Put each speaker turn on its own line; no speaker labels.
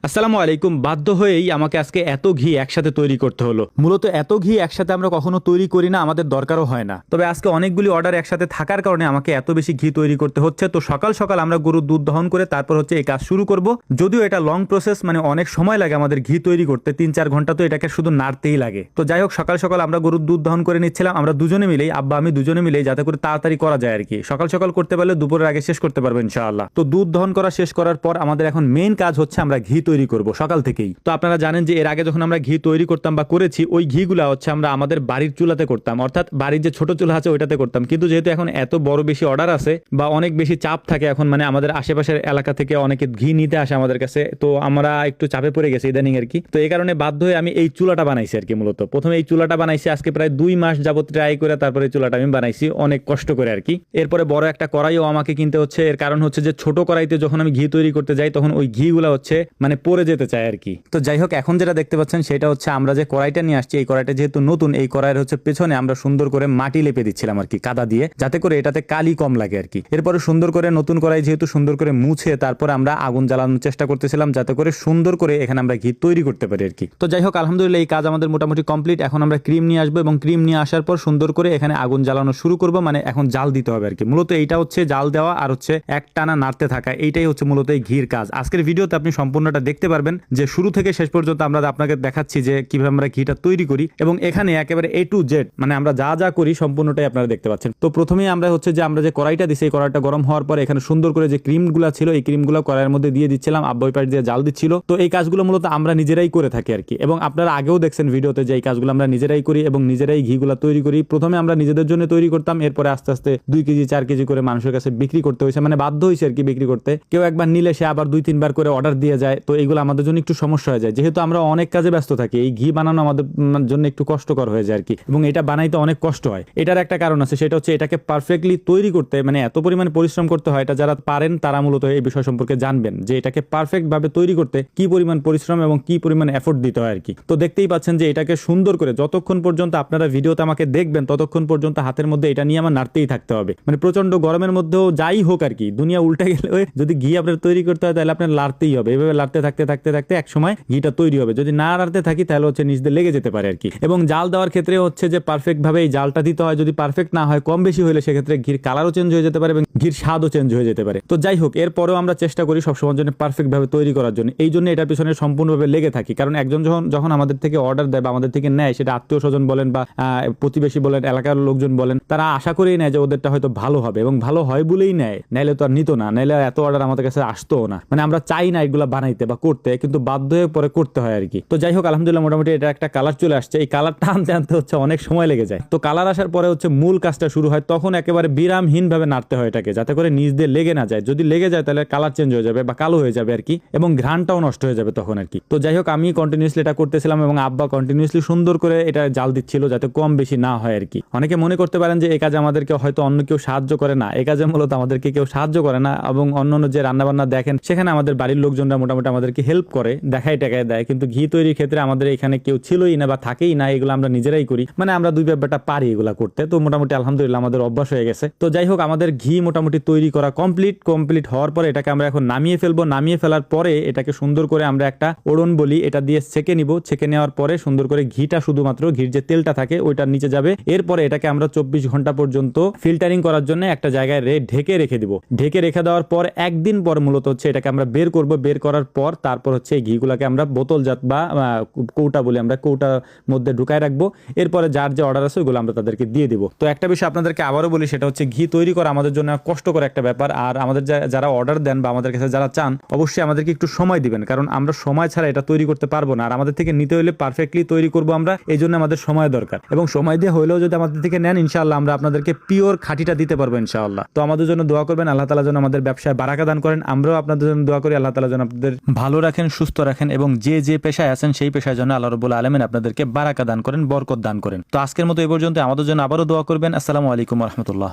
আসসালামু আলাইকুম। বাধ্য হয়েই আমাকে আজকে এত ঘি একসাথে তৈরি করতে হলো। মূলত এত ঘি একসাথে আমরা কখনো তৈরি করি না, আমাদের দরকারও হয় না। তবে আজকে অনেকগুলি অর্ডার একসাথে থাকার কারণে আমাকে এত বেশি ঘি তৈরি করতে হচ্ছে। তো সকাল সকাল আমরা গরুর দুধ দহন করে তারপর হচ্ছে এই কাজ শুরু করব। যদিও এটা লং প্রসেস, মানে অনেক সময় লাগে আমাদের ঘি তৈরি করতে, 3-4 ঘন্টা তো এটাকে শুধু নাড়তেই লাগে। তো যাই হোক, সকাল সকাল আমরা গরুর দুধ দহন করে নিচ্ছিলাম, আমরা দুজনে মিলেই, আব্বা আমি দুজনে মিলেই, যাতে করে তাড়াতাড়ি করা যায় আর কি। সকাল সকাল করতে পারলে দুপুরের আগে শেষ করতে পারবো ইনশাআল্লাহ। তো দুধ দহন করা শেষ করার পর আমাদের এখন মেইন কাজ হচ্ছে আমরা ঘি তৈরি করব সকাল থেকেই। তো আপনারা জানেন যে এর আগে যখন আমরা ঘি তৈরি করতাম বা করেছি, ওই ঘিগুলা হচ্ছে আমরা আমাদের বাড়ির চুলাতে করতাম, অর্থাৎ বাড়ির যে ছোট চুলা আছে ওইটাতে করতাম। কিন্তু যেহেতু এখন এত বড় বেশি অর্ডার আছে বা অনেক বেশি চাপ থাকে এখন, মানে আমাদের আশেপাশের এলাকা থেকে অনেকে ঘি নিতে আসে আমাদের কাছে, তো আমরা একটু চাপে পড়ে গেছি ইদানিং আর কি। তো এই কারণে বাধ্য হয়ে আমি এই চুলাটা বানাইছি আর কি। মূলত প্রথমে এই চুলাটা বানাইছি আজকে প্রায় 2 মাস যাবত ট্রাই করে, তারপরে এই চুলাটা আমি বানাইছি অনেক কষ্ট করে আর কি। এরপরে বড় একটা কড়াইও আমাকে কিনতে হচ্ছে। এর কারণ হচ্ছে যে ছোট কড়াইতে যখন আমি ঘি তৈরি করতে যাই তখন ওই ঘিগুলা হচ্ছে মানে পড়ে যেতে চায় আর কি। তো যাই হোক, এখন যেটা দেখতে পাচ্ছেন সেটা হচ্ছে আমরা যে কড়াইটা নিয়ে আসছি, এই কড়াইটা যেহেতু নতুন, এই কড়াইয়ের হচ্ছে পেছনে আমরা সুন্দর করে মাটি লেপে দিচ্ছিলাম আর কি, কাদা দিয়ে, যাতে করে এটাতে কালি কম লাগে আর কি। এরপরে সুন্দর করে নতুন কড়াই যেহেতু সুন্দর করে মুছে তারপর আমরা আগুন জ্বালানোর চেষ্টা করতেছিলাম, যাতে করে সুন্দর করে এখানে আমরা ঘি তৈরি করতে পারি আর কি। তো যাই হোক, আলহামদুলিল্লাহ এই কাজ আমাদের মোটামুটি কমপ্লিট। এখন আমরা ক্রিম নিয়ে আসবো এবং ক্রিম নিয়ে আসার পর সুন্দর করে এখানে আগুন জ্বালানো শুরু করবো, মানে এখন জাল দিতে হবে আর কি। মূলত এইটা হচ্ছে জাল দেওয়া আর হচ্ছে এক টানা নাড়তে থাকা, এইটাই হচ্ছে মূলত এই ঘির কাজ। আজকের ভিডিওতে আপনি সম্পূর্ণটা দেখতে পারবেন, যে শুরু থেকে শেষ পর্যন্ত আমরা আপনাকে দেখাচ্ছি যে কিভাবে আমরা ঘিটা তৈরি করি, এবং এখানে একেবারে A to Z মানে আমরা যা যা করি সম্পূর্ণটাই আপনারা দেখতে পাচ্ছেন। তো প্রথমেই আমরা হচ্ছে যে আমরা যে কড়াইটা দিছি, এই কড়াইটা গরম হওয়ার পর এখানে সুন্দর করে যে ক্রিমগুলো ছিল এই ক্রিমগুলো কড়াইয়ের মধ্যে দিয়ে দিচ্ছিলাম, আব্বা ওই পাশ দিয়ে জাল দিচ্ছিল। তো এই কাজগুলো মূলত আমরা নিজেরাই করে থাকি আর কি, এবং আপনারা আগেও দেখছেন ভিডিওতে যে এই কাজগুলো আমরা নিজেরাই করি এবং নিজেরাই ঘিগুলো তৈরি করি। প্রথমে আমরা নিজেদের জন্য তৈরি করতাম, এরপরে আস্তে আস্তে 2 কেজি 4 কেজি করে মানুষের কাছে বিক্রি করতে হয়েছে, মানে বাধ্য হয়েছে আর কি বিক্রি করতে। কেউ একবার নিলে সে আবার 2-3 বার করে অর্ডার দিয়ে যায়, তো এইগুলো আমাদের জন্য একটু সমস্যা হয়ে যায়। যেহেতু আমরা অনেক কাজে ব্যস্ত থাকি, এই ঘি বানানো আমাদের জন্য একটু কষ্টকর হয়ে যায় আর কি, এবং এটা বানাইতে অনেক কষ্ট হয়। এটার একটা কারণ আছে, সেটা হচ্ছে এটাকে পারফেক্টলি তৈরি করতে মানে এত পরিমাণে পরিশ্রম করতে হয়। এটা যারা পারেন তারা মূলত এই বিষয় সম্পর্কে জানবেন, যে এটাকে পারফেক্ট ভাবে তৈরি করতে কি পরিমাণ পরিশ্রম এবং কি পরিমাণ এফোর্ট দিতে হয় আর কি। তো দেখতেই পাচ্ছেন যে এটাকে সুন্দর করে যতক্ষণ পর্যন্ত আপনারা ভিডিওতে আমাকে দেখবেন ততক্ষণ পর্যন্ত হাতের মধ্যে এটা নিয়ে আমার নাড়তেই থাকতে হবে। মানে প্রচন্ড গরমের মধ্যেও যাই হোক আর কি, দুনিয়া উল্টে গেলে যদি ঘি আপনার তৈরি করতে হয় তাহলে আপনার লাড়তেই হবে। এভাবে লাড়তে থাকতে থাকতে থাকতে এক সময় ঘিটা তৈরি হবে। যদি না লাড়তে থাকি তাহলে হচ্ছে নিচ দিয়ে লেগে যেতে পারে আর কি। এবং জাল দেওয়ার ক্ষেত্রে হচ্ছে যে পারফেক্ট ভাবে এই জালটা দিতে হয়। যদি পারফেক্ট না হয়, কম বেশি হলে সেক্ষেত্রে ঘির কালারও চেঞ্জ হয়ে যেতে পারে এবং ঘির স্বাদও চেঞ্জ হয়ে যেতে পারে। তো যাই হোক, এরপরেও আমরা চেষ্টা করি সবসময়ের জন্য পারফেক্ট ভাবে তৈরি করার জন্য। এই জন্য এটার পিছনে সম্পূর্ণভাবে লেগে থাকি, কারণ একজন যখন আমাদের থেকে অর্ডার দেয় বা আমাদের থেকে নেয়, সেটা আত্মীয় স্বজন বলেন বা প্রতিবেশী বলেন, এলাকার লোকজন বলেন, তারা আশা করেই নেয় যে ওদেরটা হয়তো ভালো হবে, এবং ভালো হয় বলেই নেয়, নাইলে তো আর নিত না, নাইলে এত অর্ডার আমাদের কাছে আসতো না। মানে আমরা চাই না এগুলা বানাইতে বা করতে, কিন্তু বাধ্য হয়ে পরে করতে হয় আর কি। তো যাই হোক, আলহামদুলিল্লাহ মোটামুটি এটা একটা কালার চলে আসছে। এই কালারটা আনতে আনতে হচ্ছে অনেক সময় লেগে যায়। তো কালার আসার পরে হচ্ছে মূল কাজটা শুরু হয়, তখন একেবারে বিরামহীন ভাবে নাড়তে হয় এটাকে, যাতে করে নিচ দিয়ে লেগে না যায়। যদি লেগে যায় তাহলে কালার চেঞ্জ হয়ে যাবে বা কালো হয়ে যাবে আর কি, এবং ঘ্রাণটাও নষ্ট হয়ে যাবে তখন আর কি। তো যাই হোক, আমি কন্টিনিউসলি এটা করতেছিলাম এবং আব্বা কন্টিনিউসলি সুন্দর করে এটা জাল দিচ্ছিল, যাতে কম বেশি না হয় আর কি। অনেকে মনে করতে পারেন যে এই কাজে আমাদেরকে হয়তো অন্য কেউ সাহায্য করে না, এই কাজে মূলত আমাদেরকে কেউ সাহায্য করে না, এবং অন্যান্য যে রান্নাবান্না দেখেন সেখানে আমাদের বাড়ির লোকজনরা মোটামুটি আমাদেরকে হেল্প করে, দেখায় টাকায় দেয়। কিন্তু ঘি তৈরির ক্ষেত্রে আমাদের এখানে কেউ ছিলই না বা থাকেই না, এগুলো আমরা নিজেরাই করি। মানে আমরা দুই ব্যাপারটা পারি এগুলা করতে, তো মোটামুটি আলহামদুলিল্লাহ আমাদের অভ্যাস হয়ে গেছে। তো যাই হোক, আমাদের ঘি মোটামুটি তৈরি করা কমপ্লিট হওয়ার পরে এটাকে আমরা এখন নামিয়ে ফেলবো। নামিয়ে ফেলার পরে এটাকে সুন্দর করে আমরা একটা ওড়ন বলি, এটা দিয়ে ছেঁকে নিব। ছেঁকে নেওয়ার পরে সুন্দর করে ঘিটা, শুধুমাত্র ঘির যে তেলটা থাকে ওইটা নিচে যাবে। এরপরে এটাকে আমরা 24 ঘন্টা পর্যন্ত ফিল্টারিং করার জন্য একটা জায়গায় ঢেকে রেখে দিব। ঢেকে রেখে দেওয়ার পর একদিন পর মূলত হচ্ছে এটাকে আমরা বের করব। বের করার পর তারপর হচ্ছে এই ঘিগুলাকে আমরা বোতলজাত বা কৌটা বলি, আমরা কৌটার মধ্যে ঢুকায় রাখবো। এরপরে যার যে অর্ডার আছে ওইগুলো আমরা তাদেরকে দিয়ে দিব। তো একটা বিষয় আপনাদেরকে আবারও বলি, সেটা হচ্ছে ঘি তৈরি করা আমাদের জন্য কষ্টকর একটা ব্যাপার। আর আমাদের যারা অর্ডার দেন বা আমাদের কাছে যারা চান, অবশ্যই আমাদেরকে একটু সময় দিবেন, কারণ আমরা সময় ছাড়া এটা তৈরি করতে পারবো না। আর আমাদের থেকে নিতে হলে পারফেক্টলি তৈরি করবো আমরা, এই জন্য আমাদের সময় দরকার। এবং সময় দিয়ে হলেও যদি আমাদের থেকে নেন, ইনশাআল্লাহ আমরা আপনাদেরকে পিওর খাঁটিটা দিতে পারবো ইনশাআল্লাহ। তো আমাদের জন্য দোয়া করবেন, আল্লাহ তাআলা যেন আমাদের ব্যবসায় বারাকা দান করেন। আমরাও আপনাদের জন্য দোয়া করি, আল্লাহ তাআলা যেন আপনাদের ভালো রাখেন, সুস্থ রাখেন, এবং যে যে পেশায় আছেন সেই পেশায় যেন আল্লাহ রাব্বুল আলামিন আপনাদেরকে বারাকা দান করেন, বরকত দান করেন। তো আজকের মতো এই পর্যন্ত। আমাদের জন্য আবারও দোয়া করবেন। আসসালামু আলাইকুম ওয়া রাহমাতুল্লাহ।